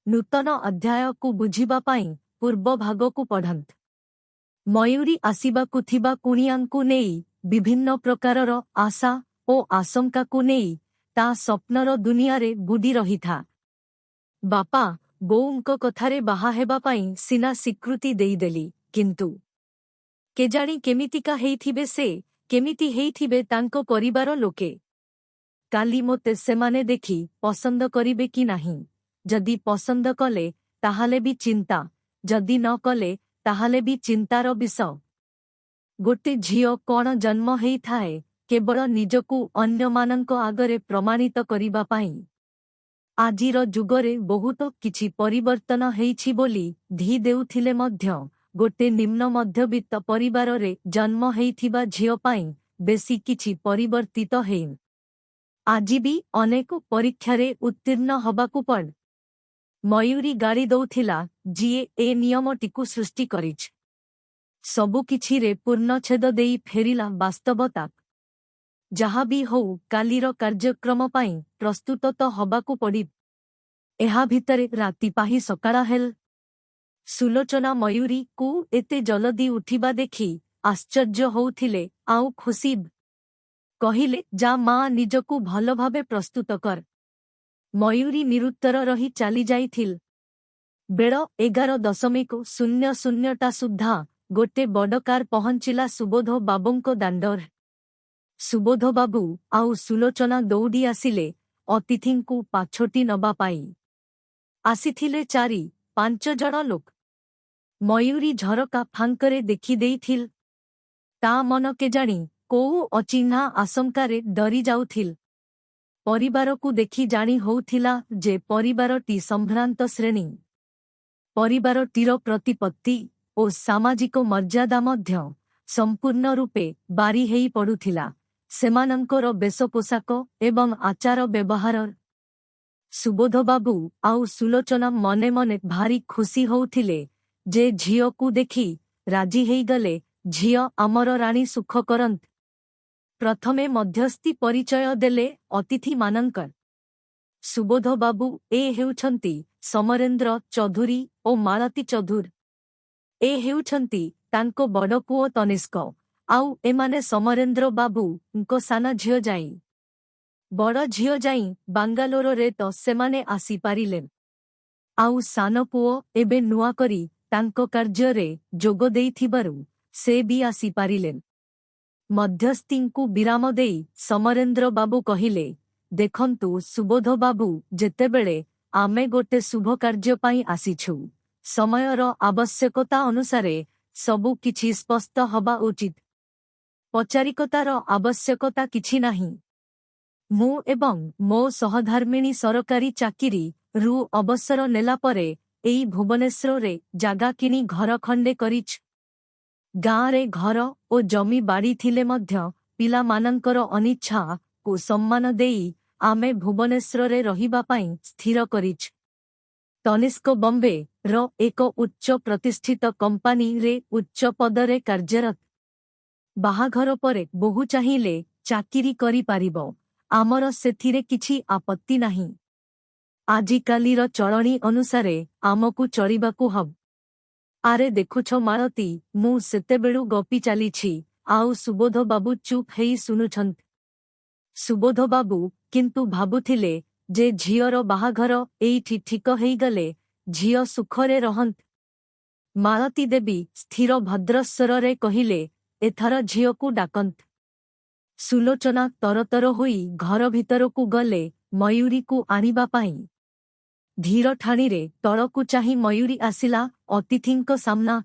नूतन अध्याय को बुझिबा पाई पूर्व भाग को पढ़ंत। मयूरी आसिबाकु थिबा कुणियांकु नेई विभिन्न प्रकारर आशा ओ आशंका को नेई ता स्वप्नर दुनियारे बुडी रहिथा। बापा बोउंको कथारे बाहा हेबा पाई सिना स्वीकृति देईदेली, किंतु केजाणी केमितिका हेइथिबे से, केमिति हेइथिबे तांको परिवार लोके। काली मोते सेमाने देखी पसंद करिबे कि नाही। जदि पसंद कले ताहाले भी चिंता, जदि न कले ताहाले भी चिंतार विषय। गोटे झियो कौन जन्म हेई थाए केवल निजकु अन्यमानंको आगरे प्रमाणित करिबा पाई। आजिर जुगरे बहुत किछि परिवर्तन हेइछि बोली धी देउथिले मध्य गोटे निम्न मध्यवित्त परिवारे जन्म हेइथिबा झियो पाई बेसी किछि परिवर्तित हेइन। आजि भी अनेक परीक्षारे उत्तीर्ण हबाकु पड़। मयूरी गाड़ी दौथिला जिए ए नियमटिकु सृष्टि करिछ। सबु किछिरे पूर्णछेद देई फेरिला वास्तवता। जहा भी हो कालीर कार्यक्रम पाई प्रस्तुत तो हबाकु पड़ी। एहा भितरे राति पाही सकाळा हेल। सुलोचना मयूरी को एते जलदी उठिबा देखी आश्चर्य होउथिले आउ खुशी। कहिले जा मां निजकु भल भावे प्रस्तुत कर। मयूरी निरुत्तर रही चाली जाइथिल। बेड़ 11:00 सुद्धा गोटे बड़कार पहुंचिला सुबोध बाबूंको दांडर। सुबोध बाबू आउ सुलोचना दौड़ी आसिले अतिथिंकु पाछोटी नबा पाई। आसिथिले 4-5 जण लोक। मयूरी झरका फांकरे देखी देइथिल। ता मन केजाणी कोउ अचिन्हा आशंकारे डरी जाउथिल। परिवार को देखी जानी होउथिला जे परिवारटी संभ्रांत श्रेणी। परिवारटीर प्रतिपत्ति ओ सामाजिक मर्यादा मध्य संपूर्ण रूपे बारी हेई पड़ुथिला सेमानंकर वेशपोषाक एवं आचार व्यवहार। सुबोध बाबू आउ सुलोचना मने मने भारी खुशी होउथिले जे झियो को देखी राजी हेई गले झियो आमर राणी सुख करंत। प्रथमे मध्यस्थी परिचय देले अतिथि मानंकर। सुबोध बाबू ए हेउछंती समरेंद्र चौधुरी ओ मालती चौधुर। ए हेउछंती तांको बड़ पुओ तनिष्क आउ एमाने समरेंद्र बाबू उनको साना झियो जाई। बड़ झियो जाई बांगालोर रे तो सेमाने आसी पारिलेन। आउ सान पुओ एबे नुआ करी तांको कार्य रे जोग देइथिबारु से भी आसी पारिलेन। मध्यस्थींकु विराम देई समरेंद्र बाबू कहिले, देखंतु सुबोध बाबू जेतेबेले आमे गोटे शुभ कार्य पाई आसीछु, समयर आवश्यकता अनुसारे सबु किछि स्पष्ट हबा उचित। पचारिकतार आवश्यकता किछि नाही। मु एवं मो सहधर्मिणी सरकारी चाकिरी रु अवसर नेला परे एई भुवनेश्वर रे जागा किनी घर खंडे करिछ। गाँ रे घर ओ जमी बाड़ी थिले मध्य पिला मानंकर अनिच्छा को सम्मान देई आमे भुवनेश्वर रे रहिबा पाई स्थिर करिछ। तनिष्क बॉम्बे रो एक उच्च प्रतिष्ठित कंपानी रे उच्च पदरे कार्यरत। बाहाघर परे बहु चाहिले चाकिरी करी पारिबो, आमर सेथिरे किछि आपत्ति नाही। आजिकालीर चलणी अनुसारे आमकु चलिबाकु हब। आरे देखुछ मालती मु सेतेबेळु गपी चालीछि आउ सुबोध बाबू चुप हेई सुनुछंत। सुबोध बाबू किंतु भाबुथिले जे झियर बाहाघर एइठी ठीक हेई गले झियो सुखरे रहंत। मालती देवी स्थिर भद्रस्वरे कहिले, एथर झियोकु डाकंत। सुलोचना तरतर होई घर भितरकु गले मयूरी को आनिबा पाई। धीर ठाणीरे तळकु चाही मयूरी आसिला अतिथिंको सामना।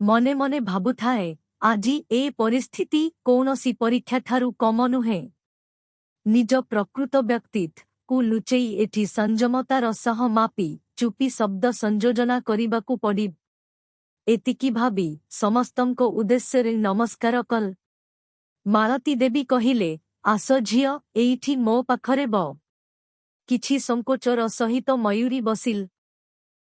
मने मने भाबुथाए आजी ए परिस्थिति कौनसी परीक्षा ठारू कम नुहे। निज प्रकृत व्यक्तित्व को लुचेई एठी संयमतार सह मापी चुपी शब्द संयोजना करिबाकु पड़ी। एतिकी भाबी समस्तंको उद्देश्य नमस्कार कल। मालती देवी कहिले, आस झियो एइठी मो पाखरे ब। किछि संकोचर सहित मयूरी बसिल।